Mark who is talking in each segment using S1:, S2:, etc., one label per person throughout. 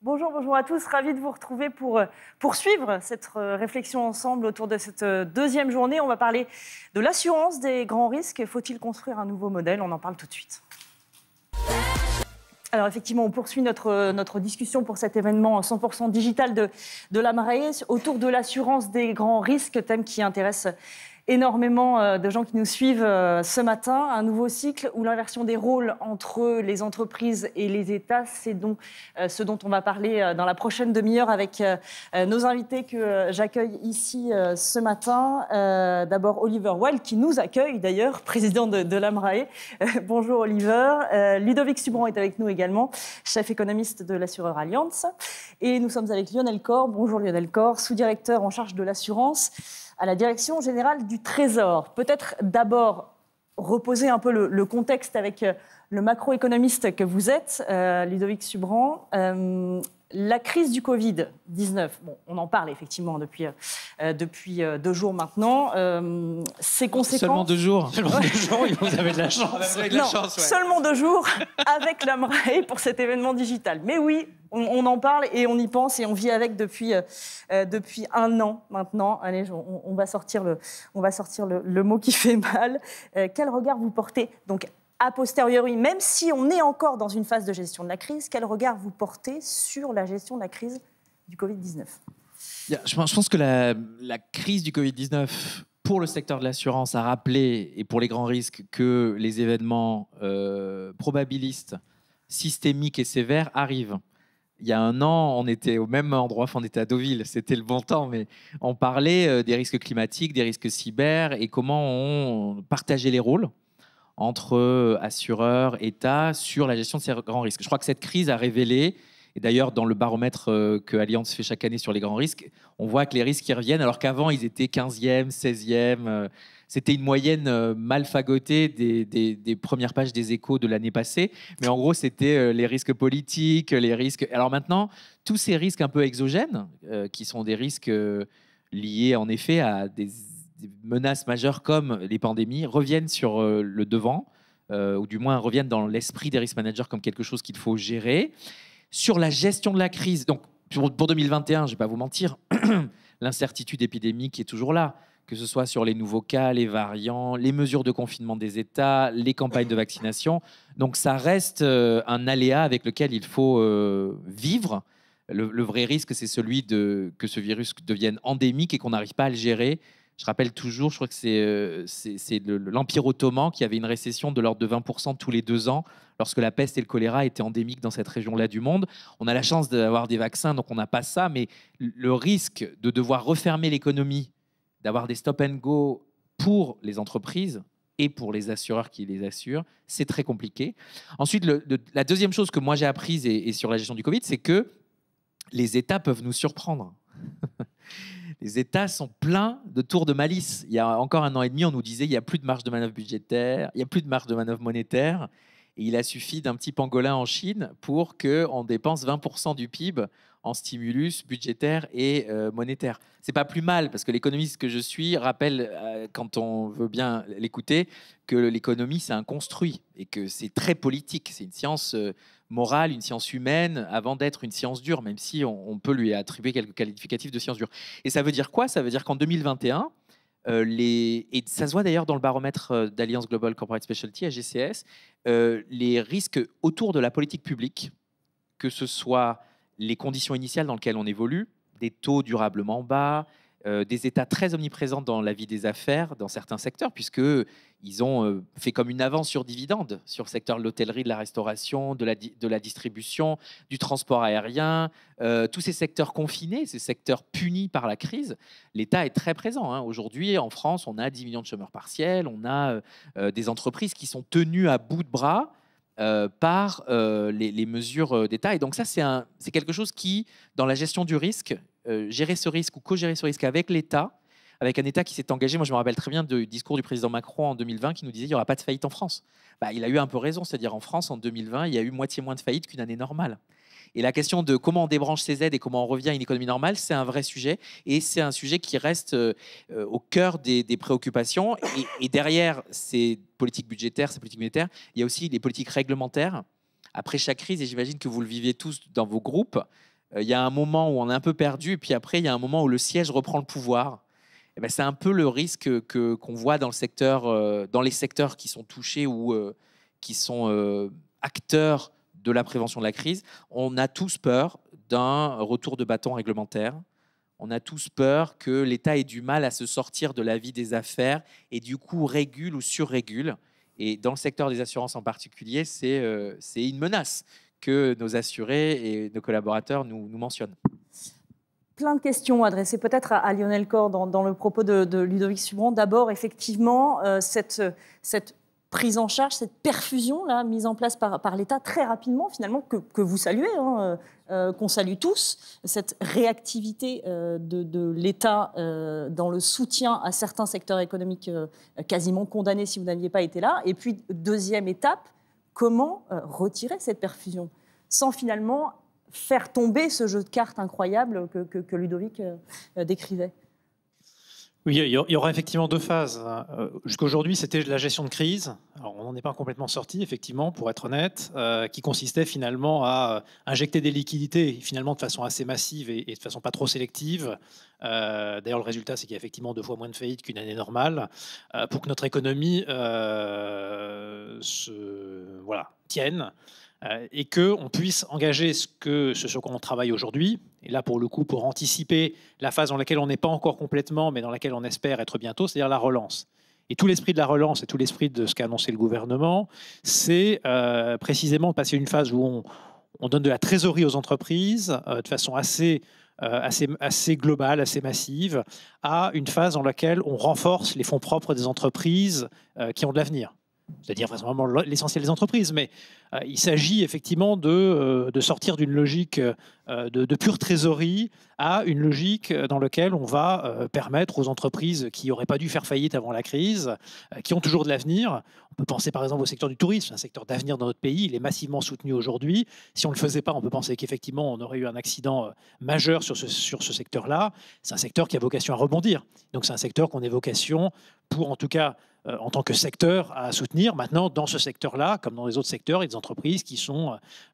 S1: Bonjour, bonjour à tous. Ravi de vous retrouver pour poursuivre cette réflexion ensemble autour de cette deuxième journée. On va parler de l'assurance des grands risques. Faut-il construire un nouveau modèle? On en parle tout de suite. Alors effectivement, on poursuit notre discussion pour cet événement 100% digital de la Marae autour de l'assurance des grands risques, thème qui intéresse énormément de gens qui nous suivent ce matin. Un nouveau cycle où l'inversion des rôles entre les entreprises et les États, c'est donc ce dont on va parler dans la prochaine demi-heure avec nos invités que j'accueille ici ce matin. D'abord Oliver Wild, qui nous accueille d'ailleurs, président de l'AMRAE. Bonjour Oliver. Ludovic Subran est avec nous également, chef économiste de l'assureur Allianz. Et nous sommes avec Lionel Corr. Bonjour Lionel Corr, sous-directeur en charge de l'assurance à la Direction générale du Trésor. Peut-être d'abord reposer un peu le contexte avec le macroéconomiste que vous êtes, Ludovic Subran. La crise du Covid-19, bon, on en parle effectivement depuis 2 jours maintenant. Ses conséquences...
S2: Seulement 2 jours. Seulement 2 jours, vous avez de la chance.
S1: Vous avez de la chance, ouais. Seulement 2 jours avec l'AMRAE pour cet événement digital. Mais oui, on en parle et on y pense et on vit avec depuis 1 an maintenant. Allez, on va sortir le mot qui fait mal. Quel regard vous portez donc a posteriori, même si on est encore dans une phase de gestion de la crise, quel regard vous portez sur la gestion de la crise du Covid-19 ?
S2: Je pense que la crise du Covid-19, pour le secteur de l'assurance, a rappelé, et pour les grands risques, que les événements probabilistes, systémiques et sévères arrivent. Il y a 1 an, on était au même endroit, on était à Deauville, c'était le bon temps, mais on parlait des risques climatiques, des risques cyber et comment on partageait les rôles entre assureurs, États, sur la gestion de ces grands risques. Je crois que cette crise a révélé, et d'ailleurs dans le baromètre que Allianz fait chaque année sur les grands risques, on voit que les risques y reviennent, alors qu'avant ils étaient 15e, 16e. C'était une moyenne mal fagotée des premières pages des Échos de l'année passée. Mais en gros, c'était les risques politiques, les risques... Alors maintenant, tous ces risques un peu exogènes, qui sont des risques liés en effet à des menaces majeures comme les pandémies, reviennent sur le devant, ou du moins reviennent dans l'esprit des risk managers comme quelque chose qu'il faut gérer. Sur la gestion de la crise, donc pour 2021, je ne vais pas vous mentir, l'incertitude épidémique est toujours là, que ce soit sur les nouveaux cas, les variants, les mesures de confinement des États, les campagnes de vaccination. Donc ça reste un aléa avec lequel il faut vivre. Le vrai risque, c'est celui que ce virus devienne endémique et qu'on n'arrive pas à le gérer. Je rappelle toujours, je crois que c'est l'Empire ottoman qui avait une récession de l'ordre de 20% tous les 2 ans lorsque la peste et le choléra étaient endémiques dans cette région-là du monde. On a la chance d'avoir des vaccins, donc on n'a pas ça, mais le risque de devoir refermer l'économie, d'avoir des stop and go pour les entreprises et pour les assureurs qui les assurent, c'est très compliqué. Ensuite, la deuxième chose que moi j'ai apprise et sur la gestion du Covid, c'est que les États peuvent nous surprendre. Les États sont pleins de tours de malice. Il y a encore 1 an et demi, on nous disait qu'il n'y a plus de marge de manœuvre budgétaire, il n'y a plus de marge de manœuvre monétaire. Et il a suffi d'un petit pangolin en Chine pour qu'on dépense 20% du PIB en stimulus budgétaire et monétaire. C'est pas plus mal, parce que l'économiste que je suis rappelle, quand on veut bien l'écouter, que l'économie, c'est un construit et que c'est très politique. C'est une science morale, une science humaine, avant d'être une science dure, même si on peut lui attribuer quelques qualificatifs de science dure. Et ça veut dire quoi? Ça veut dire qu'en 2021, et ça se voit d'ailleurs dans le baromètre d'Alliance Global Corporate Specialty, AGCS, les risques autour de la politique publique, que ce soit les conditions initiales dans lesquelles on évolue, des taux durablement bas, des États très omniprésents dans la vie des affaires, dans certains secteurs, puisqu'ils ont fait comme une avance sur dividende sur le secteur de l'hôtellerie, de la restauration, de la distribution, du transport aérien, tous ces secteurs confinés, ces secteurs punis par la crise. L'État est très présent, hein. Aujourd'hui, en France, on a 10 millions de chômeurs partiels, on a des entreprises qui sont tenues à bout de bras par les mesures d'État. Et donc ça, c'est quelque chose qui, dans la gestion du risque, gérer ce risque ou co-gérer ce risque avec l'État, avec un État qui s'est engagé. Moi, je me rappelle très bien du discours du président Macron en 2020 qui nous disait qu'il n'y aura pas de faillite en France. Il a eu un peu raison, c'est-à-dire en France, en 2020, il y a eu moitié moins de faillites qu'une année normale. Et la question de comment on débranche ces aides et comment on revient à une économie normale, c'est un vrai sujet. Et c'est un sujet qui reste au cœur des préoccupations. Et derrière ces politiques budgétaires, ces politiques monétaires, il y a aussi les politiques réglementaires. Après chaque crise, et j'imagine que vous le vivez tous dans vos groupes, il y a un moment où on est un peu perdu, et puis après, il y a un moment où le siège reprend le pouvoir. Et ben, c'est un peu le risque qu'on voit dans le secteur, dans les secteurs qui sont touchés ou qui sont acteurs de la prévention de la crise. On a tous peur d'un retour de bâton réglementaire. On a tous peur que l'État ait du mal à se sortir de la vie des affaires et du coup régule ou surrégule. Et dans le secteur des assurances en particulier, c'est une menace que nos assurés et nos collaborateurs nous mentionnent.
S1: Plein de questions adressées peut-être à Lionel Corre dans le propos de Ludovic Subran. D'abord, effectivement, cette prise en charge, cette perfusion là, mise en place par l'État très rapidement, finalement, que vous saluez, hein, qu'on salue tous, cette réactivité de l'État dans le soutien à certains secteurs économiques quasiment condamnés si vous n'aviez pas été là. Et puis, deuxième étape, comment retirer cette perfusion sans finalement faire tomber ce jeu de cartes incroyable que Ludovic décrivait?
S3: Oui, il y aura effectivement deux phases. Jusqu'aujourd'hui, c'était la gestion de crise. Alors, on n'en est pas complètement sorti, effectivement, pour être honnête, qui consistait finalement à injecter des liquidités, finalement de façon assez massive et de façon pas trop sélective. D'ailleurs, le résultat, c'est qu'il y a effectivement 2 fois moins de faillites qu'une année normale, pour que notre économie tienne. Et qu'on puisse engager ce sur quoi on travaille aujourd'hui, et là pour le coup pour anticiper la phase dans laquelle on n'est pas encore complètement, mais dans laquelle on espère être bientôt, c'est-à-dire la relance. Et tout l'esprit de la relance et tout l'esprit de ce qu'a annoncé le gouvernement, c'est précisément de passer une phase où on donne de la trésorerie aux entreprises de façon assez globale, assez massive, à une phase dans laquelle on renforce les fonds propres des entreprises qui ont de l'avenir. C'est-à-dire vraisemblablement l'essentiel des entreprises, mais il s'agit effectivement de sortir d'une logique de pure trésorerie à une logique dans laquelle on va permettre aux entreprises qui n'auraient pas dû faire faillite avant la crise, qui ont toujours de l'avenir. On peut penser par exemple au secteur du tourisme, un secteur d'avenir dans notre pays, il est massivement soutenu aujourd'hui. Si on ne le faisait pas, on peut penser qu'effectivement on aurait eu un accident majeur sur ce secteur-là. C'est un secteur qui a vocation à rebondir. Donc c'est un secteur qu'on a vocation pour en tout cas en tant que secteur à soutenir. Maintenant, dans ce secteur-là, comme dans les autres secteurs, il y a des entreprises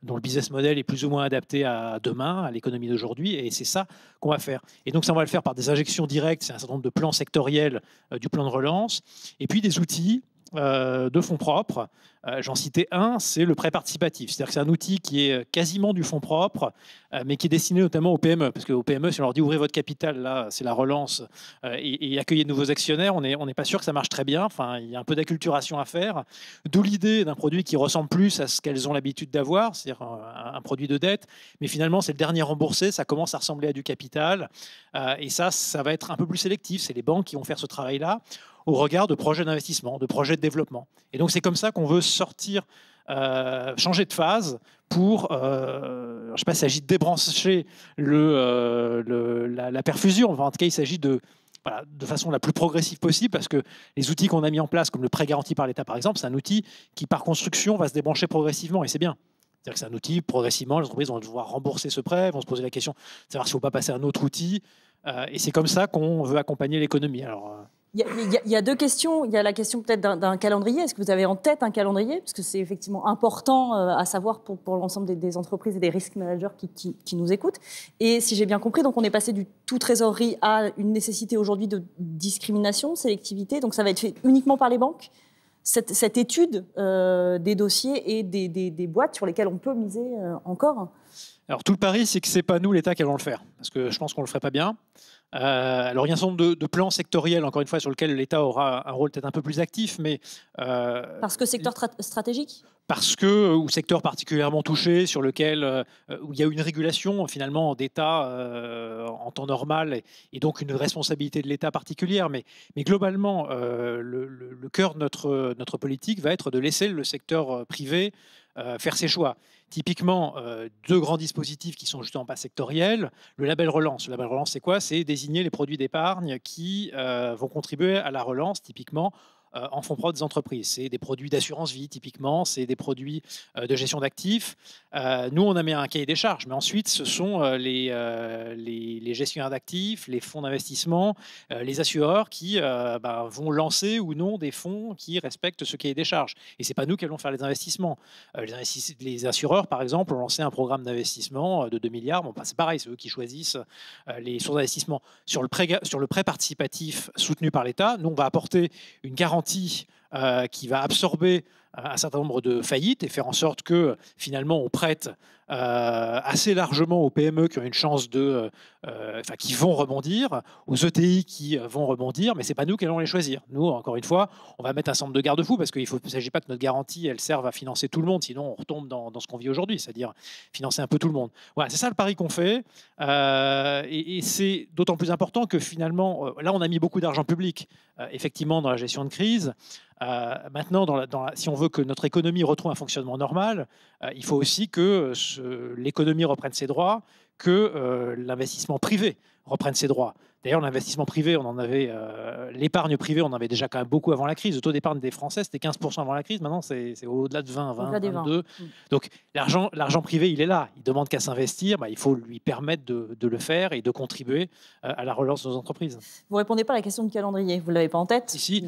S3: dont le business model est plus ou moins adapté à demain, à l'économie d'aujourd'hui, et c'est ça qu'on va faire. Et donc ça, on va le faire par des injections directes, c'est un certain nombre de plans sectoriels du plan de relance, et puis des outils de fonds propres. J'en citais un, c'est le prêt participatif. C'est-à-dire que c'est un outil qui est quasiment du fonds propre, mais qui est destiné notamment aux PME. Parce qu'aux PME, si on leur dit ouvrez votre capital, là, c'est la relance, et accueillez de nouveaux actionnaires, on n'est pas sûr que ça marche très bien. Enfin, il y a un peu d'acculturation à faire. D'où l'idée d'un produit qui ressemble plus à ce qu'elles ont l'habitude d'avoir, c'est-à-dire un produit de dette. Mais finalement, c'est le dernier remboursé, ça commence à ressembler à du capital. Et ça va être un peu plus sélectif. C'est les banques qui vont faire ce travail-là au regard de projets d'investissement, de projets de développement. Et donc c'est comme ça qu'on veut sortir, changer de phase pour, je ne sais pas s'il s'agit de débrancher la perfusion, enfin, en tout cas il s'agit de façon la plus progressive possible, parce que les outils qu'on a mis en place, comme le prêt garanti par l'État par exemple, c'est un outil qui par construction va se débrancher progressivement, et c'est bien. C'est-à-dire que c'est un outil, progressivement, les entreprises vont devoir rembourser ce prêt, vont se poser la question de savoir s'il ne faut pas passer à un autre outil, et c'est comme ça qu'on veut accompagner l'économie. Alors,
S1: il y a deux questions. Il y a la question peut-être d'un calendrier. Est-ce que vous avez en tête un calendrier? Parce que c'est effectivement important à savoir pour l'ensemble des entreprises et des risk managers qui nous écoutent. Et si j'ai bien compris, donc on est passé du tout trésorerie à une nécessité aujourd'hui de discrimination, sélectivité. Donc ça va être fait uniquement par les banques. Cette étude des dossiers et des boîtes sur lesquelles on peut miser encore.
S3: Alors tout le pari, c'est que ce n'est pas nous, l'État, qui allons le faire. Parce que je pense qu'on ne le ferait pas bien. Alors il y a un certain nombre de plans sectoriels, encore une fois, sur lesquels l'État aura un rôle peut-être un peu plus actif, mais...
S1: parce que secteur stratégique?
S3: Parce que, ou secteur particulièrement touché, sur lequel où il y a une régulation finalement d'État en temps normal, et donc une responsabilité de l'État particulière. Mais globalement, le cœur de notre politique va être de laisser le secteur privé faire ses choix. Typiquement, 2 grands dispositifs qui sont justement pas sectoriels. Le label relance. Le label relance, c'est quoi? C'est désigner les produits d'épargne qui vont contribuer à la relance, typiquement en fonds propres des entreprises. C'est des produits d'assurance vie, typiquement, c'est des produits de gestion d'actifs. Nous, on a mis un cahier des charges, mais ensuite, ce sont les gestionnaires d'actifs, les fonds d'investissement, les assureurs qui vont lancer ou non des fonds qui respectent ce cahier des charges. Et ce n'est pas nous qui allons faire les investissements. Les assureurs, par exemple, ont lancé un programme d'investissement de 2 milliards. Bon, c'est pareil, c'est eux qui choisissent les sources d'investissement. Sur le prêt participatif soutenu par l'État, nous, on va apporter une garantie qui va absorber un certain nombre de faillites et faire en sorte que finalement on prête assez largement aux PME qui ont une chance qui vont rebondir, aux ETI qui vont rebondir, mais c'est pas nous qui allons les choisir. Nous, encore une fois, on va mettre un certain nombre de garde-fous parce qu'il ne s'agit pas que notre garantie elle serve à financer tout le monde, sinon on retombe dans ce qu'on vit aujourd'hui, c'est-à-dire financer un peu tout le monde. Voilà, c'est ça le pari qu'on fait, et c'est d'autant plus important que finalement, là on a mis beaucoup d'argent public, effectivement, dans la gestion de crise. Maintenant, si on veut que notre économie retrouve un fonctionnement normal, il faut aussi que l'économie reprenne ses droits, que l'investissement privé reprenne ses droits. D'ailleurs, l'investissement privé, l'épargne privée, on en avait déjà quand même beaucoup avant la crise. Le taux d'épargne des Français, c'était 15% avant la crise. Maintenant, c'est au-delà de 20, 22. Donc, l'argent privé, il est là. Il demande qu'à s'investir. Il faut lui permettre de le faire et de contribuer à la relance de nos entreprises.
S1: Vous ne répondez pas à la question du calendrier. Vous ne l'avez pas en tête?
S3: Si.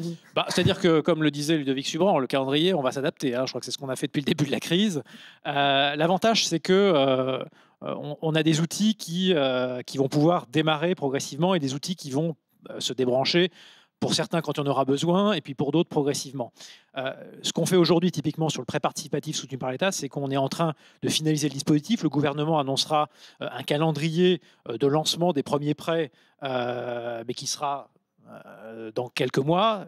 S3: C'est-à-dire que, comme le disait Ludovic Subran, le calendrier, on va s'adapter. Je crois que c'est ce qu'on a fait depuis le début de la crise. L'avantage, c'est que on a des outils qui vont pouvoir démarrer progressivement et des outils qui vont se débrancher, pour certains quand on aura besoin, et puis pour d'autres progressivement. Ce qu'on fait aujourd'hui, typiquement sur le prêt participatif soutenu par l'État, c'est qu'on est en train de finaliser le dispositif. Le gouvernement annoncera un calendrier de lancement des premiers prêts, mais qui sera dans quelques mois.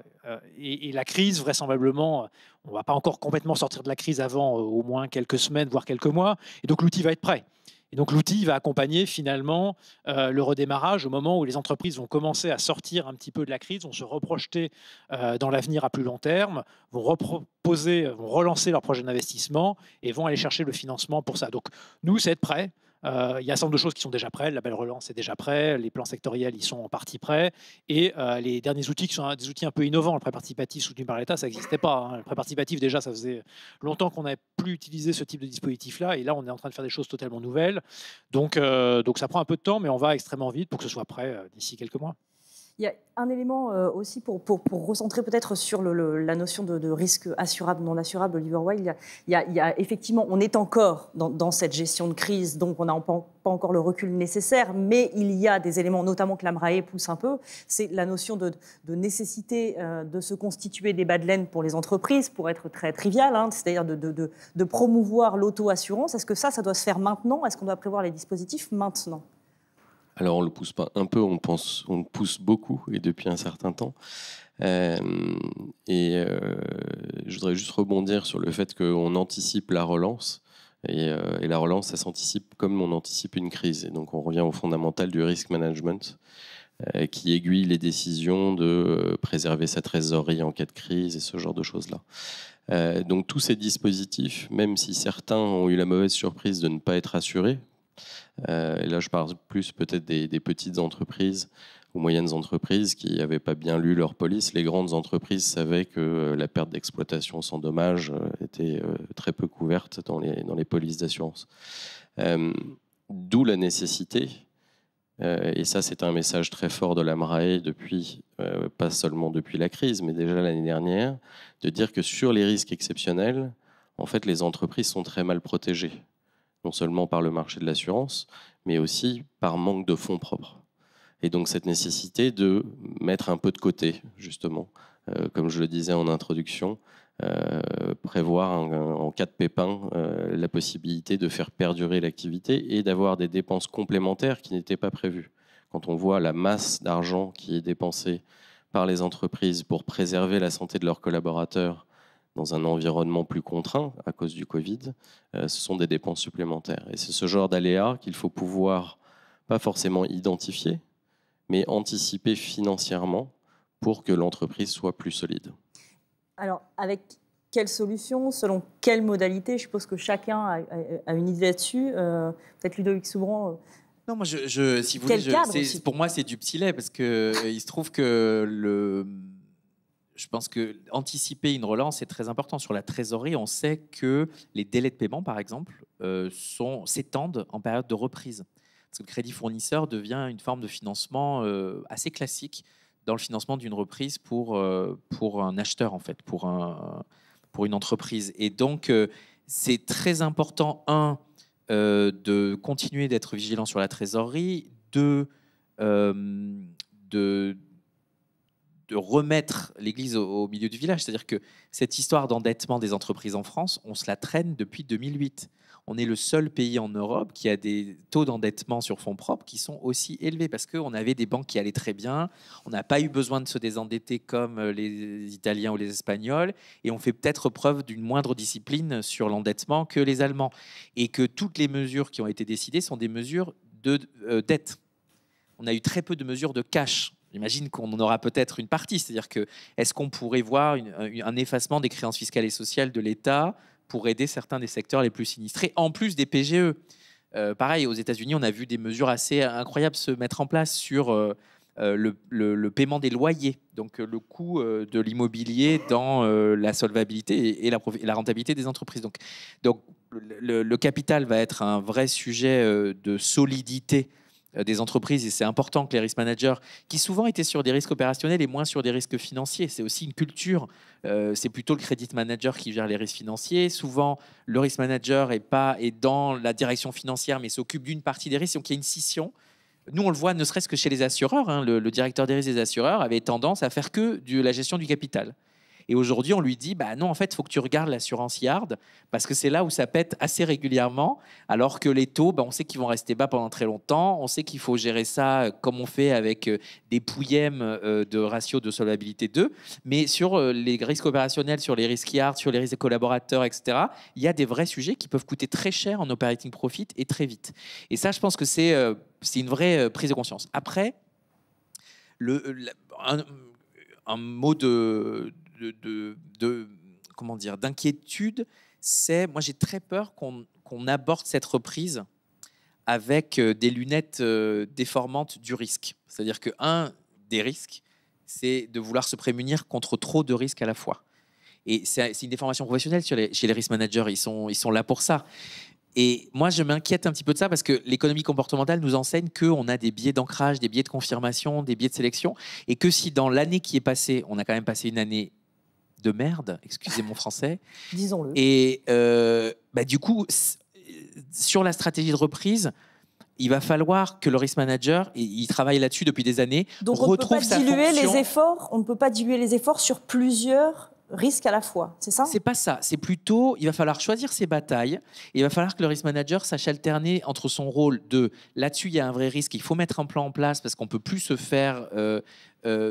S3: Et la crise, vraisemblablement, on ne va pas encore complètement sortir de la crise avant au moins quelques semaines, voire quelques mois. Et donc l'outil va être prêt. Et donc l'outil va accompagner finalement le redémarrage au moment où les entreprises vont commencer à sortir un petit peu de la crise, vont se reprojeter dans l'avenir à plus long terme, vont relancer leur projet d'investissement et vont aller chercher le financement pour ça. Donc nous, c'est être prêt. Il y a un certain nombre de choses qui sont déjà prêtes. Le label relance est déjà prêt. Les plans sectoriels, ils sont en partie prêts. Et les derniers outils qui sont des outils un peu innovants, le prêt participatif soutenu par l'État, ça n'existait pas. Le prêt participatif, déjà, ça faisait longtemps qu'on n'avait plus utilisé ce type de dispositif-là. Et là, on est en train de faire des choses totalement nouvelles. Donc ça prend un peu de temps, mais on va extrêmement vite pour que ce soit prêt d'ici quelques mois.
S1: Il y a un élément aussi pour recentrer peut-être sur la notion de risque assurable, non assurable, Oliver Wyld. Il y a effectivement, on est encore dans cette gestion de crise, donc on n'a pas encore le recul nécessaire, mais il y a des éléments, notamment que l'AMRAE pousse un peu, c'est la notion de nécessité de se constituer des bas de laine pour les entreprises, pour être très trivial, c'est-à-dire de promouvoir l'auto-assurance. Est-ce que ça doit se faire maintenant? Est-ce qu'on doit prévoir les dispositifs maintenant?
S4: Alors, on ne le pousse pas un peu, on le pousse beaucoup, et depuis un certain temps. Je voudrais juste rebondir sur le fait qu'on anticipe la relance. Et la relance, ça s'anticipe comme on anticipe une crise. Et donc, on revient au fondamental du risk management, qui aiguille les décisions de préserver sa trésorerie en cas de crise et ce genre de choses-là. Donc, tous ces dispositifs, même si certains ont eu la mauvaise surprise de ne pas être assurés, et là je parle plus peut-être des petites entreprises ou moyennes entreprises qui n'avaient pas bien lu leur police. Les grandes entreprises savaient que la perte d'exploitation sans dommage était très peu couverte dans les polices d'assurance. D'où la nécessité, et ça c'est un message très fort de l'AMRAE depuis, pas seulement depuis la crise, mais déjà l'année dernière, de dire que sur les risques exceptionnels, en fait les entreprises sont très mal protégées. Non seulement par le marché de l'assurance, mais aussi par manque de fonds propres. Et donc cette nécessité de mettre un peu de côté, justement, comme je le disais en introduction, prévoir en cas de pépin la possibilité de faire perdurer l'activité et d'avoir des dépenses complémentaires qui n'étaient pas prévues. Quand on voit la masse d'argent qui est dépensée par les entreprises pour préserver la santé de leurs collaborateurs, dans un environnement plus contraint à cause du Covid, ce sont des dépenses supplémentaires. Et c'est ce genre d'aléas qu'il faut pouvoir, pas forcément identifier, mais anticiper financièrement pour que l'entreprise soit plus solide. Alors,
S1: avec quelle solution, selon quelle modalité? Je suppose que chacun a une idée là-dessus. Peut-être Ludovic Subran.
S2: Non, moi, si vous voulez, pour moi, c'est du petit lait, parce qu'il se trouve que je pense que anticiper une relance est très important. Sur la trésorerie, on sait que les délais de paiement, par exemple, s'étendent en période de reprise. Parce que le crédit fournisseur devient une forme de financement assez classique dans le financement d'une reprise pour un acheteur, en fait, pour une entreprise. Et donc, c'est très important, de continuer d'être vigilant sur la trésorerie, de remettre l'église au milieu du village. C'est-à-dire que cette histoire d'endettement des entreprises en France, on se la traîne depuis 2008. On est le seul pays en Europe qui a des taux d'endettement sur fonds propres qui sont aussi élevés parce qu'on avait des banques qui allaient très bien, on n'a pas eu besoin de se désendetter comme les Italiens ou les Espagnols, et on fait peut-être preuve d'une moindre discipline sur l'endettement que les Allemands. Et que toutes les mesures qui ont été décidées sont des mesures de dette. On a eu très peu de mesures de cash. J'imagine qu'on en aura peut-être une partie. C'est-à-dire que est-ce qu'on pourrait voir un effacement des créances fiscales et sociales de l'État pour aider certains des secteurs les plus sinistrés, en plus des PGE. Pareil, aux États-Unis, on a vu des mesures assez incroyables se mettre en place sur le paiement des loyers, donc le coût de l'immobilier dans la solvabilité et la rentabilité des entreprises. Donc le capital va être un vrai sujet de solidité des entreprises, et c'est important que les risk managers, qui souvent étaient sur des risques opérationnels et moins sur des risques financiers, c'est aussi une culture, c'est plutôt le credit manager qui gère les risques financiers. Souvent, le risk manager est dans la direction financière, mais s'occupe d'une partie des risques, donc il y a une scission. Nous, on le voit ne serait-ce que chez les assureurs, hein, le directeur des risques des assureurs avait tendance à faire que de la gestion du capital. Et aujourd'hui, on lui dit, bah non, en fait, il faut que tu regardes l'assurance yard, parce que c'est là où ça pète assez régulièrement, alors que les taux, on sait qu'ils vont rester bas pendant très longtemps, on sait qu'il faut gérer ça comme on fait avec des pouillèmes de ratio de solvabilité 2, mais sur les risques opérationnels, sur les risques yard, sur les risques des collaborateurs, etc., il y a des vrais sujets qui peuvent coûter très cher en operating profit et très vite. Et ça, je pense que c'est une vraie prise de conscience. Après, un mot comment dire, d'inquiétude, c'est, moi j'ai très peur qu'on aborde cette reprise avec des lunettes déformantes du risque. C'est-à-dire qu'un des risques, c'est de vouloir se prémunir contre trop de risques à la fois. Et c'est une déformation professionnelle chez les risk managers, ils sont là pour ça. Et moi, je m'inquiète un petit peu de ça parce que l'économie comportementale nous enseigne qu'on a des biais d'ancrage, des biais de confirmation, des biais de sélection, et que si dans l'année qui est passée, on a quand même passé une année de merde, excusez mon français.
S1: Disons-le.
S2: Et du coup, sur la stratégie de reprise, il va falloir que le risk manager, et il travaille là-dessus depuis des années,
S1: donc
S2: retrouve sa fonction.
S1: On ne peut pas diluer les efforts sur plusieurs risques à la fois, c'est ça ?
S2: C'est pas ça. C'est plutôt, il va falloir choisir ses batailles. Et il va falloir que le risk manager sache alterner entre son rôle de là-dessus, il y a un vrai risque, il faut mettre un plan en place parce qu'on peut plus se faire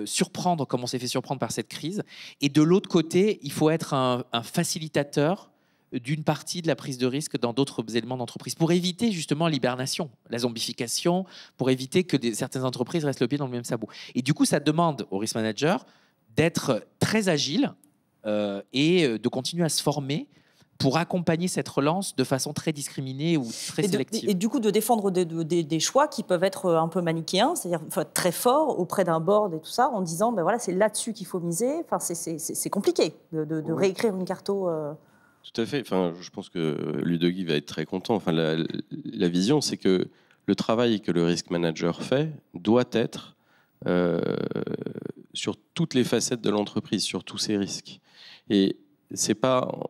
S2: surprendre comme on s'est fait surprendre par cette crise. Et de l'autre côté, il faut être un facilitateur d'une partie de la prise de risque dans d'autres éléments d'entreprise pour éviter justement l'hibernation, la zombification, pour éviter que certaines entreprises restent le pied dans le même sabot. Et du coup, ça demande au risk manager d'être très agile et de continuer à se former pour accompagner cette relance de façon très discriminée ou très sélective.
S1: Et du coup, de défendre des choix qui peuvent être un peu manichéens, c'est-à-dire très forts auprès d'un board et tout ça, en disant voilà, c'est là-dessus qu'il faut miser. Enfin, c'est compliqué de réécrire une carto.
S4: Tout à fait. Enfin, je pense que Ludovic va être très content. Enfin, la vision, c'est que le travail que le risk manager fait doit être sur toutes les facettes de l'entreprise, sur tous ces risques. Et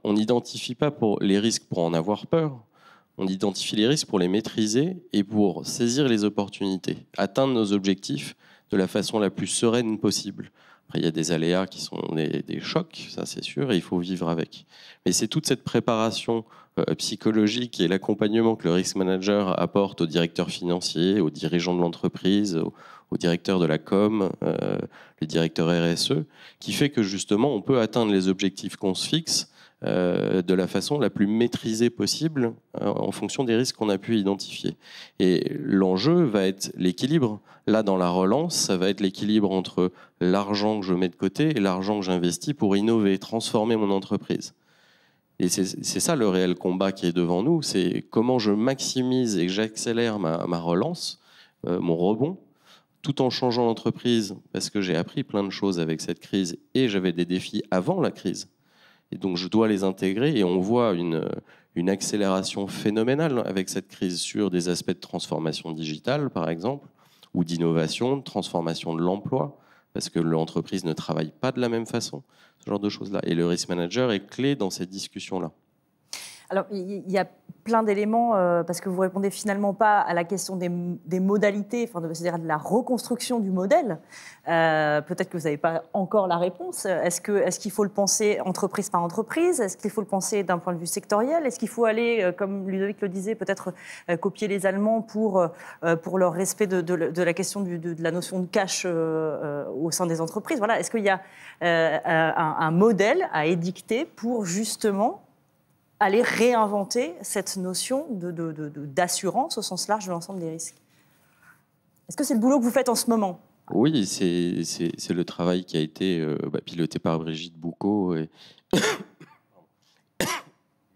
S4: on n'identifie pas les risques pour en avoir peur, on identifie les risques pour les maîtriser et pour saisir les opportunités, atteindre nos objectifs de la façon la plus sereine possible. Après, il y a des aléas qui sont des chocs, ça c'est sûr, et il faut vivre avec. Mais c'est toute cette préparation psychologique et l'accompagnement que le risk manager apporte aux directeurs financiers, aux dirigeants de l'entreprise, au directeur de la com, le directeur RSE, qui fait que justement on peut atteindre les objectifs qu'on se fixe de la façon la plus maîtrisée possible en fonction des risques qu'on a pu identifier. Et l'enjeu va être l'équilibre. Là, dans la relance, ça va être l'équilibre entre l'argent que je mets de côté et l'argent que j'investis pour innover, transformer mon entreprise. Et c'est ça le réel combat qui est devant nous, c'est comment je maximise et que j'accélère ma relance, mon rebond, tout en changeant l'entreprise, parce que j'ai appris plein de choses avec cette crise et j'avais des défis avant la crise. Et donc, je dois les intégrer et on voit une accélération phénoménale avec cette crise sur des aspects de transformation digitale, par exemple, ou d'innovation, de transformation de l'emploi, parce que l'entreprise ne travaille pas de la même façon, ce genre de choses-là. Et le risk manager est clé dans cette discussion-là.
S1: Alors, il y a plein d'éléments, parce que vous répondez finalement pas à la question des modalités, c'est-à-dire de la reconstruction du modèle. Peut-être que vous n'avez pas encore la réponse. Est-ce qu'il faut le penser entreprise par entreprise? Est-ce qu'il faut le penser d'un point de vue sectoriel? Est-ce qu'il faut aller, comme Ludovic le disait, peut-être copier les Allemands pour leur respect de la question de la notion de cash au sein des entreprises? Voilà. Est-ce qu'il y a un modèle à édicter pour justement aller réinventer cette notion d'assurance au sens large de l'ensemble des risques? Est-ce que c'est le boulot que vous faites en ce moment?
S4: Oui, c'est le travail qui a été piloté par Brigitte Boucaud et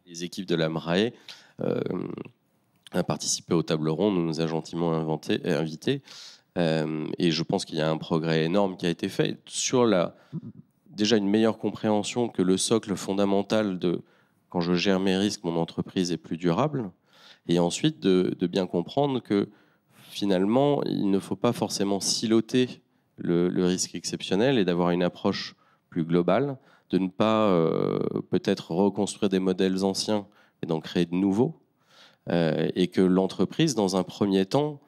S4: les équipes de la MRAE a participé aux tables rondes, nous a gentiment invités. Et je pense qu'il y a un progrès énorme qui a été fait sur déjà une meilleure compréhension que le socle fondamental de quand je gère mes risques, mon entreprise est plus durable. Et ensuite, de bien comprendre que finalement, il ne faut pas forcément siloter le risque exceptionnel et d'avoir une approche plus globale, de ne pas peut-être reconstruire des modèles anciens et d'en créer de nouveaux. Et que l'entreprise, dans un premier temps,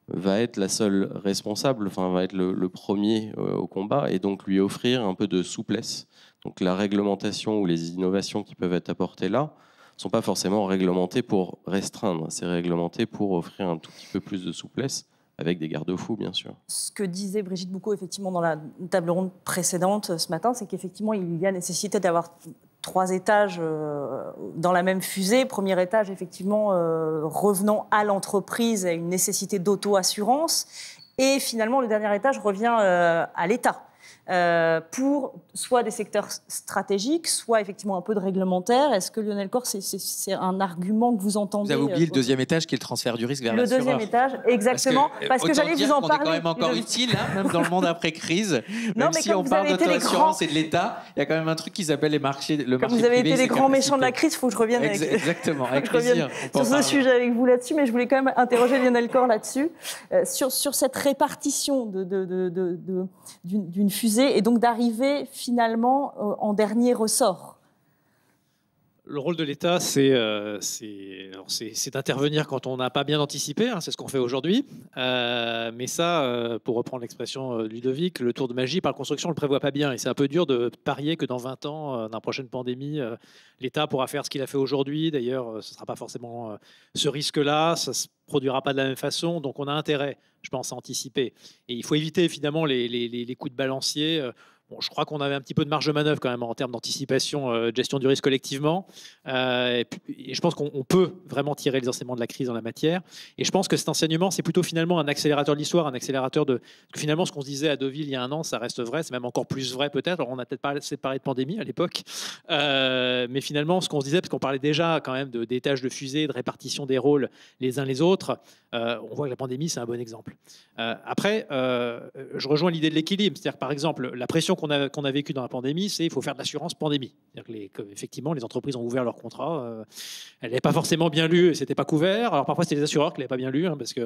S4: va être la seule responsable, va être le premier au combat, et donc lui offrir un peu de souplesse. Donc la réglementation ou les innovations qui peuvent être apportées là ne sont pas forcément réglementées pour restreindre, c'est réglementé pour offrir un tout petit peu plus de souplesse, avec des garde-fous, bien sûr. Ce
S1: que disait Brigitte Boucaud, effectivement, dans la table ronde précédente ce matin, c'est qu'effectivement, il y a nécessité d'avoir 3 étages dans la même fusée. Premier étage, effectivement, revenant à l'entreprise, à une nécessité d'auto-assurance. Et finalement, le dernier étage revient à l'État. Pour soit des secteurs stratégiques, soit effectivement un peu de réglementaire. Est-ce que Lionel Corre, c'est un argument que vous entendez?
S2: Vous avez oublié le deuxième étage qui est le transfert du risque vers l'assureur.
S1: Le deuxième étage, exactement. Parce que j'allais vous en parler.
S2: C'est quand même encore utile, même dans le monde après-crise. Même si on parle d'auto-assurance et de l'État, il y a quand même un truc qui s'appelle le marché privé.
S1: Comme vous avez été les grands méchants de la crise, il faut que je revienne
S2: exactement, avec plaisir.
S1: Sur ce sujet avec vous là-dessus, mais je voulais quand même interroger Lionel Corre là-dessus, sur cette répartition d'une fusée et donc d'arriver finalement en dernier ressort.
S3: Le rôle de l'État, c'est d'intervenir quand on n'a pas bien anticipé, c'est ce qu'on fait aujourd'hui. Mais ça, pour reprendre l'expression de Ludovic, le tour de magie par construction, on ne le prévoit pas bien. Et c'est un peu dur de parier que dans 20 ans, dans la prochaine pandémie, l'État pourra faire ce qu'il a fait aujourd'hui. D'ailleurs, ce ne sera pas forcément ce risque-là, ça ne se produira pas de la même façon. Donc on a intérêt, je pense, à anticiper. Et il faut éviter finalement les coups de balancier. Bon, je crois qu'on avait un petit peu de marge de manœuvre quand même en termes d'anticipation, de gestion du risque collectivement. Et je pense qu'on peut vraiment tirer les enseignements de la crise en la matière. Et je pense que cet enseignement, c'est plutôt finalement un accélérateur de l'histoire, un accélérateur de... Parce que finalement, ce qu'on se disait à Deauville il y a 1 an, ça reste vrai, c'est même encore plus vrai peut-être. Alors, on n'a peut-être pas assez parlé de pandémie à l'époque. Mais finalement, ce qu'on se disait, parce qu'on parlait déjà quand même d'étages de fusée, de répartition des rôles les uns les autres, on voit que la pandémie, c'est un bon exemple. Après, je rejoins l'idée de l'équilibre. C'est-à-dire que, par exemple, la pression qu'on a vécue dans la pandémie, c'est qu'il faut faire de l'assurance pandémie. C'est-à-dire que effectivement, les entreprises ont ouvert leur contrat. Elle n'avait pas forcément bien lu et c'était pas couvert. Alors parfois, c'était les assureurs qui ne l'avaient pas bien lu, parce qu'il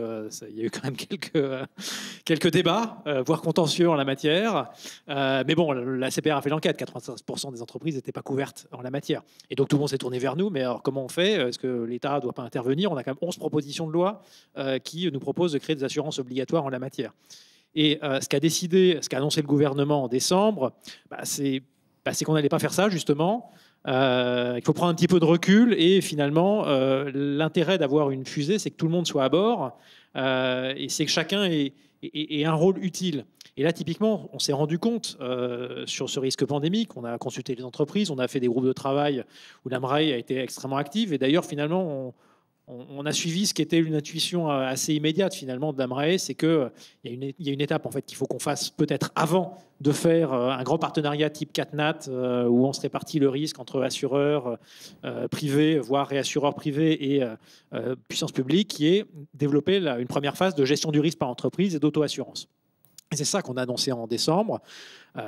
S3: y a eu quand même quelques débats, voire contentieux en la matière. Mais bon, la CPR a fait l'enquête. 95% des entreprises n'étaient pas couvertes en la matière. Et donc, tout le monde s'est tourné vers nous. Mais alors, comment on fait? Est-ce que l'État ne doit pas intervenir? On a quand même 11 propositions de loi qui nous proposent de créer des assurances obligatoires en la matière. Et ce qu'a annoncé le gouvernement en décembre, c'est qu'on n'allait pas faire ça, justement. Il faut prendre un petit peu de recul. Et finalement, l'intérêt d'avoir une fusée, c'est que tout le monde soit à bord. Et c'est que chacun ait un rôle utile. Et là, typiquement, on s'est rendu compte sur ce risque pandémique. On a consulté les entreprises, on a fait des groupes de travail où la MRAE a été extrêmement active. Et d'ailleurs, finalement, on a suivi ce qui était une intuition assez immédiate finalement de la MRAE, c'est qu'il y a une étape en fait qu'il faut qu'on fasse peut-être avant de faire un grand partenariat type CatNat où on se répartit le risque entre assureurs privés, voire réassureurs privés et puissance publique, qui est développer une première phase de gestion du risque par entreprise et d'auto-assurance. Et c'est ça qu'on a annoncé en décembre.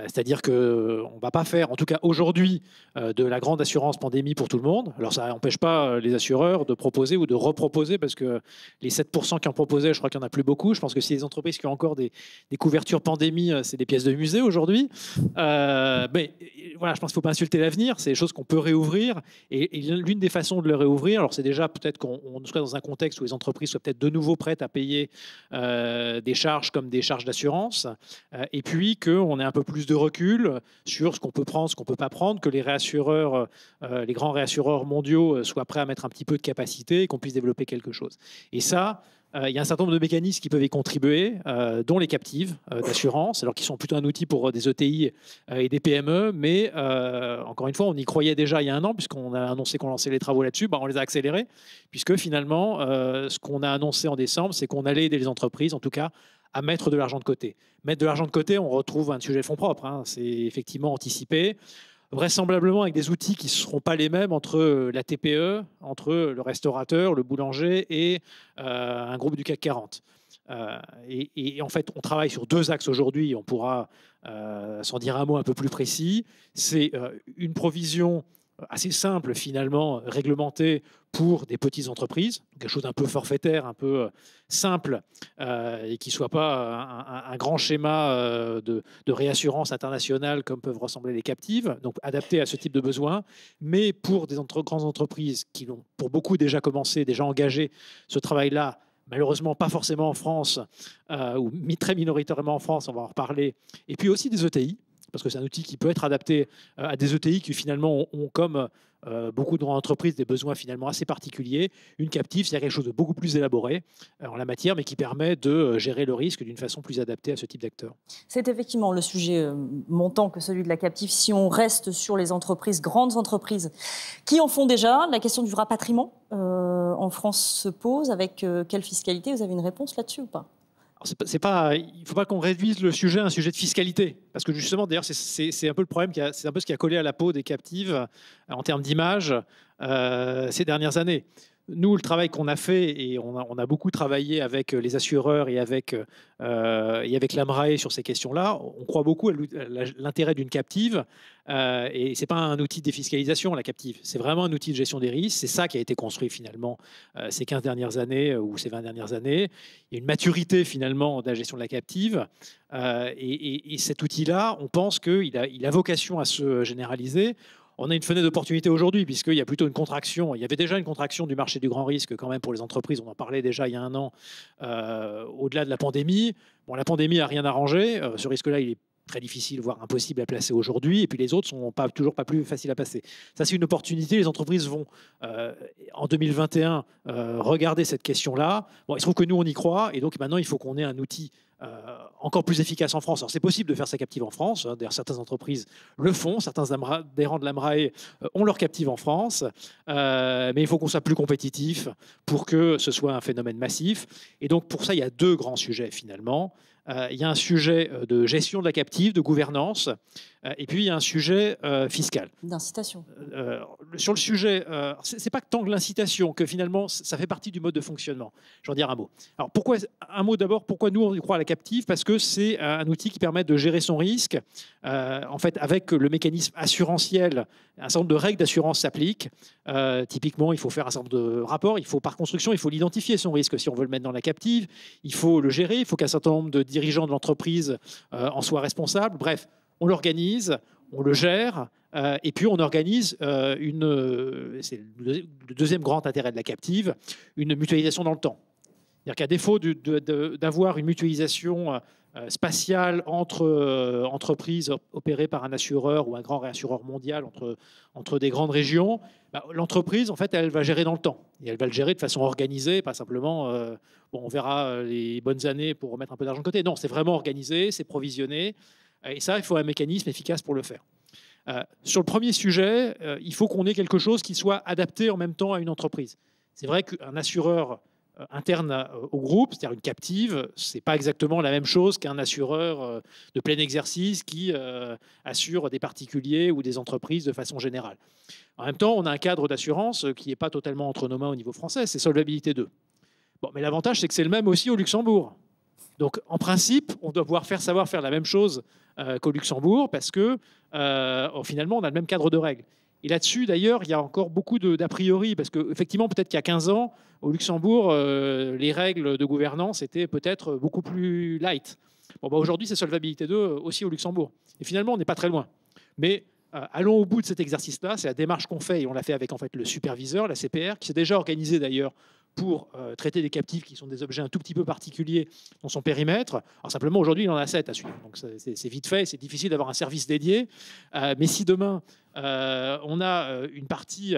S3: C'est-à-dire qu'on ne va pas faire, en tout cas aujourd'hui, de la grande assurance pandémie pour tout le monde. Alors ça n'empêche pas les assureurs de proposer ou de reproposer, parce que les 7% qui en proposaient, je crois qu'il n'y en a plus beaucoup. Je pense que si les entreprises qui ont encore des couvertures pandémie, c'est des pièces de musée aujourd'hui. Mais voilà, je pense qu'il ne faut pas insulter l'avenir. C'est des choses qu'on peut réouvrir. Et l'une des façons de le réouvrir, alors c'est déjà peut-être qu'on soit dans un contexte où les entreprises soient peut-être de nouveau prêtes à payer des charges comme des charges d'assurance, et puis qu'on ait un peu plus de recul sur ce qu'on peut prendre, ce qu'on ne peut pas prendre, que les réassureurs, les grands réassureurs mondiaux soient prêts à mettre un petit peu de capacité et qu'on puisse développer quelque chose. Et ça, il y a un certain nombre de mécanismes qui peuvent y contribuer, dont les captives d'assurance, alors qu'ils sont plutôt un outil pour des ETI et des PME, mais encore une fois, on y croyait déjà il y a un an, puisqu'on a annoncé qu'on lançait les travaux là-dessus, on les a accélérés, puisque finalement, ce qu'on a annoncé en décembre, c'est qu'on allait aider les entreprises, en tout cas, à mettre de l'argent de côté. Mettre de l'argent de côté, on retrouve un sujet de fonds propres, c'est effectivement anticipé, vraisemblablement avec des outils qui ne seront pas les mêmes entre la TPE, entre le restaurateur, le boulanger et un groupe du CAC 40. Et en fait, on travaille sur 2 axes aujourd'hui, on pourra s'en dire un mot un peu plus précis. C'est une provision assez simple, finalement, réglementée pour des petites entreprises, quelque chose d'un peu forfaitaire, un peu simple, et qui ne soit pas un grand schéma de réassurance internationale comme peuvent ressembler les captives, donc adapté à ce type de besoin, mais pour des grandes entreprises qui l'ont pour beaucoup déjà commencé, déjà engagé ce travail-là, malheureusement pas forcément en France, ou très minoritairement en France, on va en reparler, et puis aussi des ETI, parce que c'est un outil qui peut être adapté à des ETI qui finalement ont comme beaucoup d'entreprises des besoins finalement assez particuliers. Une captive, c'est quelque chose de beaucoup plus élaboré en la matière, mais qui permet de gérer le risque d'une façon plus adaptée à ce type d'acteurs.
S1: C'est effectivement le sujet montant que celui de la captive. Si on reste sur les entreprises, grandes entreprises qui en font déjà, la question du rapatriement en France se pose. Avec quelle fiscalité? Vous avez une réponse là-dessus ou pas?
S3: Il ne faut pas qu'on réduise le sujet à un sujet de fiscalité, parce que justement, d'ailleurs, c'est un peu le problème, c'est un peu ce qui a collé à la peau des captives en termes d'image ces dernières années. Nous, le travail qu'on a fait, et on a beaucoup travaillé avec les assureurs et avec l'AMRAE sur ces questions-là, on croit beaucoup à l'intérêt d'une captive, et ce n'est pas un outil de défiscalisation, la captive, c'est vraiment un outil de gestion des risques. C'est ça qui a été construit finalement ces 15 dernières années ou ces 20 dernières années. Il y a une maturité finalement de la gestion de la captive, et cet outil-là, on pense qu'il a vocation à se généraliser. On a une fenêtre d'opportunité aujourd'hui, puisqu'il y a plutôt une contraction. Il y avait déjà une contraction du marché du grand risque quand même pour les entreprises. On en parlait déjà il y a un an, au-delà de la pandémie. Bon, la pandémie n'a rien arrangé. Ce risque-là, il est très difficile, voire impossible à placer aujourd'hui. Et puis les autres sont toujours pas plus faciles à passer. Ça, c'est une opportunité. Les entreprises vont, en 2021, regarder cette question-là. Bon, il se trouve que nous, on y croit. Et donc maintenant, il faut qu'on ait un outil encore plus efficace en France. Alors, c'est possible de faire sa captive en France. D'ailleurs, certaines entreprises le font. Certains adhérents de l'AMRAE ont leur captive en France. Mais il faut qu'on soit plus compétitif pour que ce soit un phénomène massif. Et donc, pour ça, il y a 2 grands sujets, finalement. Il y a un sujet de gestion de la captive, de gouvernance, et puis il y a un sujet fiscal.
S1: D'incitation.
S3: Sur le sujet, c'est pas tant que l'incitation, que finalement ça fait partie du mode de fonctionnement. Je vais en dire un mot. Alors un mot d'abord, pourquoi nous on y croit à la captive? Parce que c'est un outil qui permet de gérer son risque. En fait, avec le mécanisme assurantiel, un certain nombre de règles d'assurance s'appliquent. Typiquement, il faut faire un certain nombre de rapports. Par construction, il faut l'identifier son risque si on veut le mettre dans la captive. Il faut le gérer. Il faut qu'un certain nombre de dirigeants de l'entreprise en soient responsables. Bref, on l'organise, on le gère, et puis on organise c'est le 2e grand intérêt de la captive, une mutualisation dans le temps. C'est-à-dire qu'à défaut d'avoir une mutualisation spatiale entre entreprises opérées par un assureur ou un grand réassureur mondial entre des grandes régions, l'entreprise, en fait, elle va gérer dans le temps. Et elle va le gérer de façon organisée, pas simplement, on verra les bonnes années pour remettre un peu d'argent de côté. Non, c'est vraiment organisé, c'est provisionné. Et ça, il faut un mécanisme efficace pour le faire. Sur le premier sujet, il faut qu'on ait quelque chose qui soit adapté en même temps à une entreprise. C'est vrai qu'un assureur interne au groupe, c'est-à-dire une captive, ce n'est pas exactement la même chose qu'un assureur de plein exercice qui assure des particuliers ou des entreprises de façon générale. En même temps, on a un cadre d'assurance qui n'est pas totalement entre nos mains au niveau français, c'est Solvabilité 2. Bon, mais l'avantage, c'est que c'est le même aussi au Luxembourg. Donc, en principe, on doit pouvoir savoir faire la même chose qu'au Luxembourg parce que finalement, on a le même cadre de règles. Et là-dessus, d'ailleurs, il y a encore beaucoup d'a priori parce qu'effectivement, peut-être qu'il y a 15 ans, au Luxembourg, les règles de gouvernance étaient peut-être beaucoup plus light. Bon, aujourd'hui, c'est Solvabilité 2 aussi au Luxembourg. Et finalement, on n'est pas très loin. Mais allons au bout de cet exercice-là. C'est la démarche qu'on fait et on l'a fait avec en fait, le superviseur, la CPR, qui s'est déjà organisé d'ailleurs pour traiter des captifs qui sont des objets un tout petit peu particuliers dans son périmètre. Alors simplement, aujourd'hui, il en a 7 à suivre. Donc c'est vite fait, c'est difficile d'avoir un service dédié. Mais si demain, on a une partie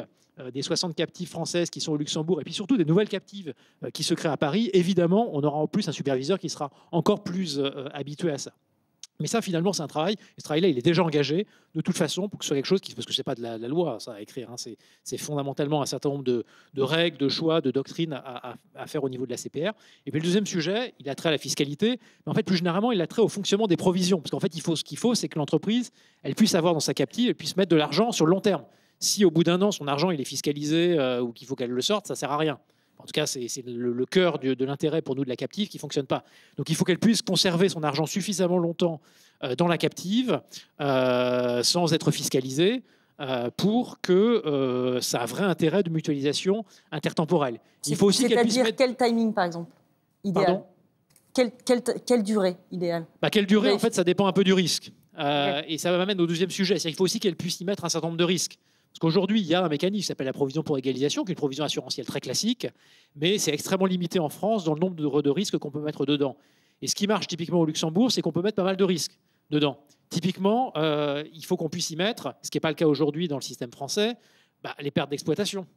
S3: des 60 captives françaises qui sont au Luxembourg et puis surtout des nouvelles captives qui se créent à Paris, évidemment, on aura en plus un superviseur qui sera encore plus habitué à ça. Mais ça, finalement, c'est un travail. Et ce travail-là, il est déjà engagé de toute façon pour que ce soit quelque chose parce que ce n'est pas de la loi, ça, à écrire. Hein, c'est fondamentalement un certain nombre de règles, de choix, de doctrines à faire au niveau de la CPR. Et puis le deuxième sujet, il a trait à la fiscalité. Mais en fait, plus généralement, il a trait au fonctionnement des provisions. Parce qu'en fait, ce qu'il faut, c'est que l'entreprise, elle puisse avoir dans sa captive, elle puisse mettre de l'argent sur le long terme. Si au bout d'un an, son argent il est fiscalisé ou qu'il faut qu'elle le sorte, ça ne sert à rien. En tout cas, c'est le cœur de l'intérêt pour nous de la captive qui ne fonctionne pas. Donc il faut qu'elle puisse conserver son argent suffisamment longtemps dans la captive sans être fiscalisée pour que ça ait un vrai intérêt de mutualisation intertemporelle. Il faut aussi qu'elle puisse
S1: C'est-à-dire quel timing, par exemple, idéal? Quelle durée idéale?
S3: Quelle durée, en fait, ça dépend un peu du risque. Et ça m'amène au deuxième sujet. C'est-à-dire qu'il faut aussi qu'elle puisse y mettre un certain nombre de risques. Parce qu'aujourd'hui, il y a un mécanisme qui s'appelle la provision pour égalisation, qui est une provision assurantielle très classique, mais c'est extrêmement limité en France dans le nombre de risques qu'on peut mettre dedans. Et ce qui marche typiquement au Luxembourg, c'est qu'on peut mettre pas mal de risques dedans. Typiquement, il faut qu'on puisse y mettre, ce qui n'est pas le cas aujourd'hui dans le système français, les pertes d'exploitation.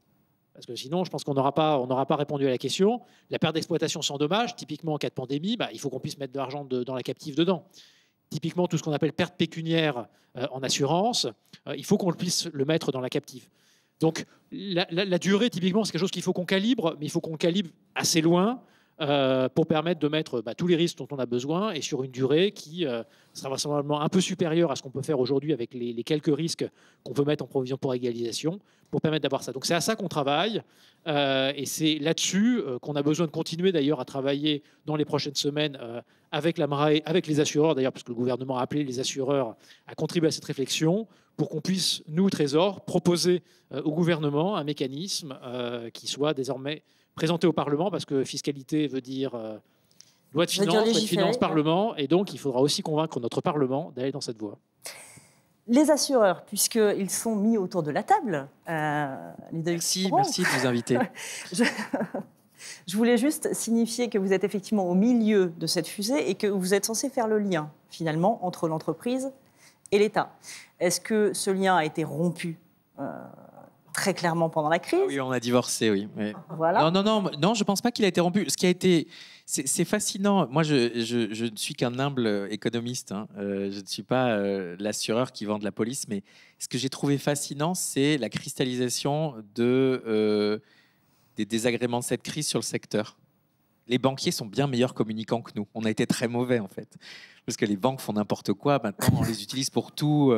S3: Parce que sinon, je pense qu'on n'aura pas répondu à la question. La perte d'exploitation sans dommage, typiquement en cas de pandémie, il faut qu'on puisse mettre de l'argent dans la captive dedans. Typiquement, tout ce qu'on appelle perte pécuniaire en assurance, il faut qu'on puisse le mettre dans la captive. Donc, la durée, typiquement, c'est quelque chose qu'il faut qu'on calibre, mais il faut qu'on calibre assez loin pour permettre de mettre tous les risques dont on a besoin et sur une durée qui sera vraisemblablement un peu supérieure à ce qu'on peut faire aujourd'hui avec les quelques risques qu'on peut mettre en provision pour égalisation pour permettre d'avoir ça. Donc c'est à ça qu'on travaille et c'est là-dessus qu'on a besoin de continuer d'ailleurs à travailler dans les prochaines semaines avec la MRAE, avec les assureurs d'ailleurs, parce que le gouvernement a appelé les assureurs à contribuer à cette réflexion pour qu'on puisse, nous, Trésor, proposer au gouvernement un mécanisme qui soit désormais présenté au Parlement, parce que fiscalité veut dire loi de finances, Parlement, et donc il faudra aussi convaincre notre Parlement d'aller dans cette voie.
S1: Les assureurs, puisqu'ils sont mis autour de la table,
S2: merci de nous inviter.
S1: Je voulais juste signifier que vous êtes effectivement au milieu de cette fusée et que vous êtes censé faire le lien, finalement, entre l'entreprise et l'État. Est-ce que ce lien a été rompu très clairement pendant la crise?
S2: Oui, on a divorcé, oui. Mais...
S1: Voilà.
S2: Non, je pense pas qu'il a été rompu. Ce qui a été, c'est fascinant. Moi, je ne suis qu'un humble économiste. Hein. Je ne suis pas l'assureur qui vend de la police, mais ce que j'ai trouvé fascinant, c'est la cristallisation des désagréments de cette crise sur le secteur. Les banquiers sont bien meilleurs communicants que nous. On a été très mauvais, en fait. Parce que les banques font n'importe quoi. Maintenant, on les utilise pour tout.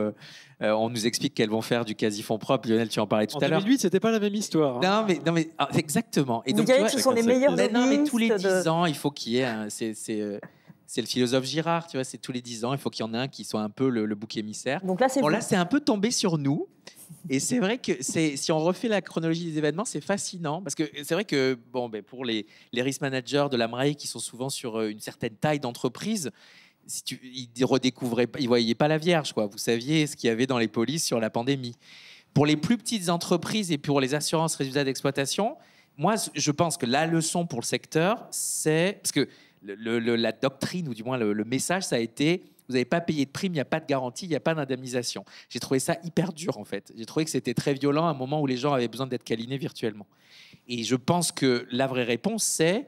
S2: On nous explique qu'elles vont faire du quasi-fonds propre. Lionel, tu en parlais tout à l'heure.
S3: En 2008, c'était pas la même histoire.
S2: Hein. Non, mais exactement. Et
S1: vous
S2: donc,
S1: diriez que ce sont les meilleurs juristes.
S2: Non, mais tous les 10 ans, il faut qu'il y ait... C'est le philosophe Girard, tu vois. C'est tous les 10 ans, il faut qu'il y en ait un qui soit un peu le bouc émissaire.
S1: Donc là,
S2: c'est un peu tombé sur nous. Et c'est vrai que si on refait la chronologie des événements, c'est fascinant. Parce que c'est vrai que pour les risk managers de la MRAE qui sont souvent sur une certaine taille d'entreprise, ils ne voyaient pas la Vierge, quoi. Vous saviez ce qu'il y avait dans les polices sur la pandémie. Pour les plus petites entreprises et pour les assurances résultats d'exploitation, moi, je pense que la leçon pour le secteur, c'est... Parce que la doctrine, ou du moins le message, ça a été... Vous n'avez pas payé de prime, il n'y a pas de garantie, il n'y a pas d'indemnisation. J'ai trouvé ça hyper dur, en fait. J'ai trouvé que c'était très violent à un moment où les gens avaient besoin d'être câlinés virtuellement. Et je pense que la vraie réponse, c'est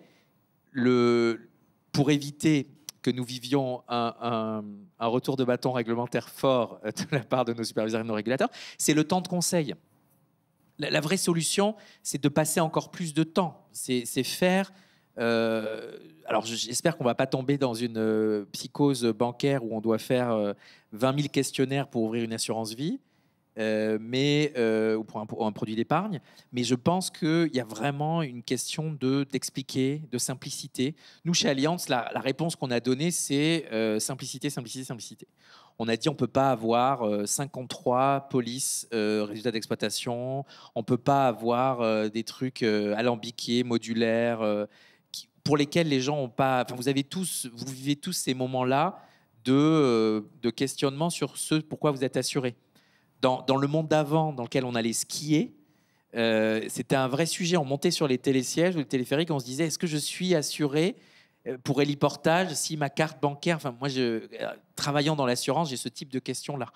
S2: pour éviter que nous vivions un retour de bâton réglementaire fort de la part de nos superviseurs et de nos régulateurs, c'est le temps de conseil. La vraie solution, c'est de passer encore plus de temps. C'est faire... alors j'espère qu'on ne va pas tomber dans une psychose bancaire où on doit faire 20 000 questionnaires pour ouvrir une assurance vie. ou pour un produit d'épargne. Mais je pense qu'il y a vraiment une question d'expliquer, de simplicité. Nous, chez Allianz, la réponse qu'on a donnée, c'est simplicité, simplicité, simplicité. On a dit on ne peut pas avoir 53 polices résultats d'exploitation, on ne peut pas avoir des trucs alambiqués, modulaires, pour lesquels les gens n'ont pas... Enfin, vous vivez tous ces moments-là de questionnement sur ce pourquoi vous êtes assuré. Dans le monde d'avant, dans lequel on allait skier, c'était un vrai sujet. On montait sur les télésièges ou les téléphériques, on se disait, est-ce que je suis assuré pour héliportage si ma carte bancaire... Enfin, moi, travaillant dans l'assurance, j'ai ce type de questions-là.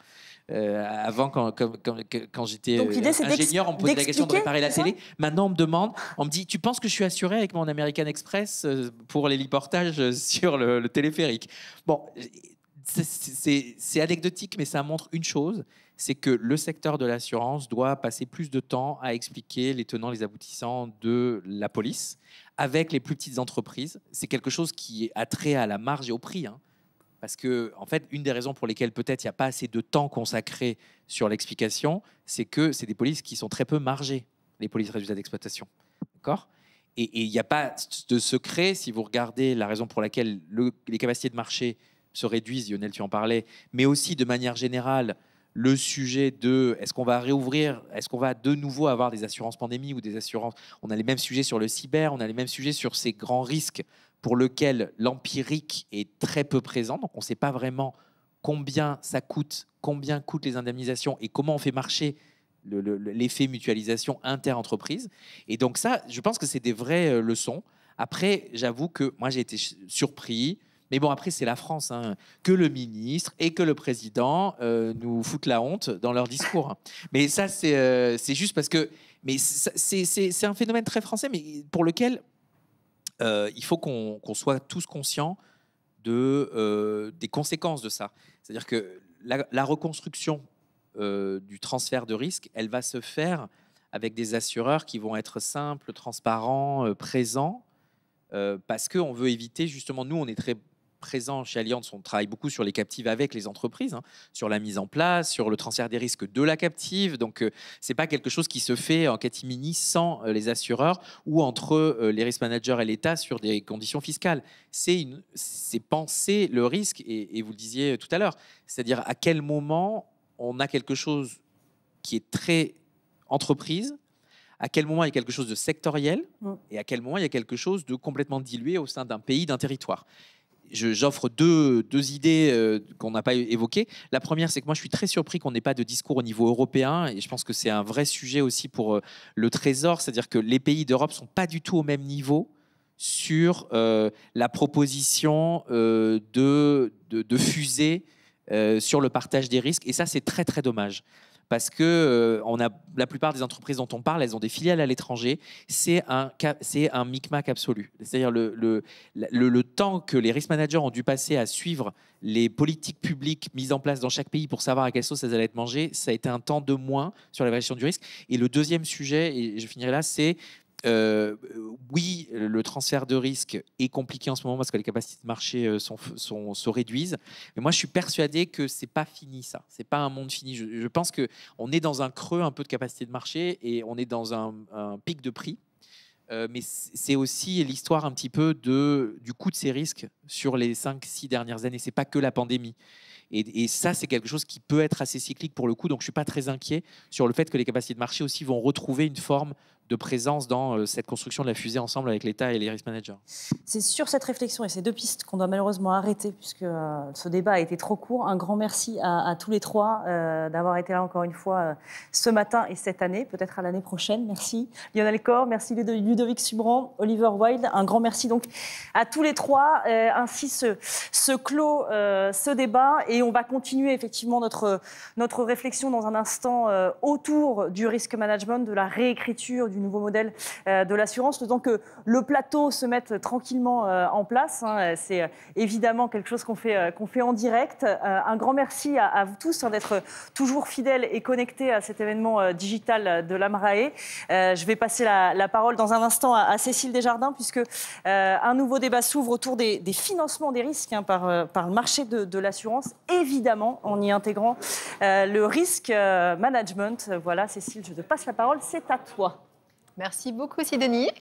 S2: Avant, quand j'étais ingénieur, on me posait la question de réparer la télé. Maintenant, on me dit, tu penses que je suis assuré avec mon American Express pour l'héliportage sur le téléphérique? Bon, c'est anecdotique, mais ça montre une chose, c'est que le secteur de l'assurance doit passer plus de temps à expliquer les tenants, les aboutissants de la police avec les plus petites entreprises. C'est quelque chose qui a trait à la marge et au prix, hein. Parce que, en fait, une des raisons pour lesquelles peut-être il n'y a pas assez de temps consacré sur l'explication, c'est que c'est des polices qui sont très peu margées, les polices résultats d'exploitation. D'accord ? Et il n'y a pas de secret, si vous regardez la raison pour laquelle les capacités de marché se réduisent, Lionel, tu en parlais, mais aussi de manière générale, le sujet de est-ce qu'on va réouvrir, est-ce qu'on va de nouveau avoir des assurances pandémie ou des assurances... On a les mêmes sujets sur le cyber, on a les mêmes sujets sur ces grands risques pour lesquels l'empirique est très peu présent. Donc, on ne sait pas vraiment combien ça coûte, combien coûtent les indemnisations et comment on fait marcher l'effet mutualisation inter-entreprise. Et donc ça, je pense que c'est des vraies leçons. Après, j'avoue que moi, j'ai été surpris. Mais bon, après, c'est la France, hein, que le ministre et que le président nous foutent la honte dans leur discours. Mais ça, c'est juste parce que... Mais c'est un phénomène très français, mais pour lequel il faut qu'on soit tous conscients des conséquences de ça. C'est-à-dire que la reconstruction du transfert de risque, elle va se faire avec des assureurs qui vont être simples, transparents, présents, parce qu'on veut éviter, justement, nous, on est très présent chez Allianz, on travaille beaucoup sur les captives avec les entreprises, hein, sur la mise en place, sur le transfert des risques de la captive. Donc, c'est pas quelque chose qui se fait en catimini sans les assureurs ou entre les risk managers et l'État sur des conditions fiscales. C'est penser le risque, et vous le disiez tout à l'heure, c'est-à-dire à quel moment on a quelque chose qui est très entreprise, à quel moment il y a quelque chose de sectoriel et à quel moment il y a quelque chose de complètement dilué au sein d'un pays, d'un territoire. J'offre deux idées qu'on n'a pas évoquées. La première, c'est que moi, je suis très surpris qu'on n'ait pas de discours au niveau européen. Et je pense que c'est un vrai sujet aussi pour le Trésor. C'est-à-dire que les pays d'Europe ne sont pas du tout au même niveau sur la proposition de fusée sur le partage des risques. Et ça, c'est très, très dommage. Parce que la plupart des entreprises dont on parle, elles ont des filiales à l'étranger. C'est un micmac absolu. C'est-à-dire le temps que les risk managers ont dû passer à suivre les politiques publiques mises en place dans chaque pays pour savoir à quelle sauce elles allaient être mangées, ça a été un temps de moins sur l'évaluation du risque. Et le deuxième sujet, et je finirai là, c'est oui, le transfert de risque est compliqué en ce moment parce que les capacités de marché se réduisent. Mais moi, je suis persuadé que c'est pas fini, ça. C'est pas un monde fini. Je pense qu'on est dans un creux un peu de capacité de marché et on est dans un pic de prix. Mais c'est aussi l'histoire un petit peu du coût de ces risques sur les 5-6 dernières années. C'est pas que la pandémie. Et ça, c'est quelque chose qui peut être assez cyclique pour le coup. Donc, je ne suis pas très inquiet sur le fait que les capacités de marché aussi vont retrouver une forme de présence dans cette construction de la fusée ensemble avec l'État et les risk managers. C'est
S1: sur cette réflexion et ces deux pistes qu'on doit malheureusement arrêter puisque ce débat a été trop court. Un grand merci à tous les trois d'avoir été là encore une fois ce matin et cette année, peut-être à l'année prochaine. Merci Lionel Corre, merci Ludovic Subran, Oliver Wild. Un grand merci donc à tous les trois. Ainsi se clôt ce débat et on va continuer effectivement notre réflexion dans un instant autour du risk management, de la réécriture du nouveau modèle de l'assurance, le temps que le plateau se mette tranquillement en place. C'est évidemment quelque chose qu'on fait en direct. Un grand merci à vous tous d'être toujours fidèles et connectés à cet événement digital de l'AMRAE. Je vais passer la parole dans un instant à Cécile Desjardins, puisque un nouveau débat s'ouvre autour des financements des risques par le marché de l'assurance, évidemment en y intégrant le risk management. Voilà, Cécile, je te passe la parole, c'est à toi.
S5: Merci beaucoup, Sidonie.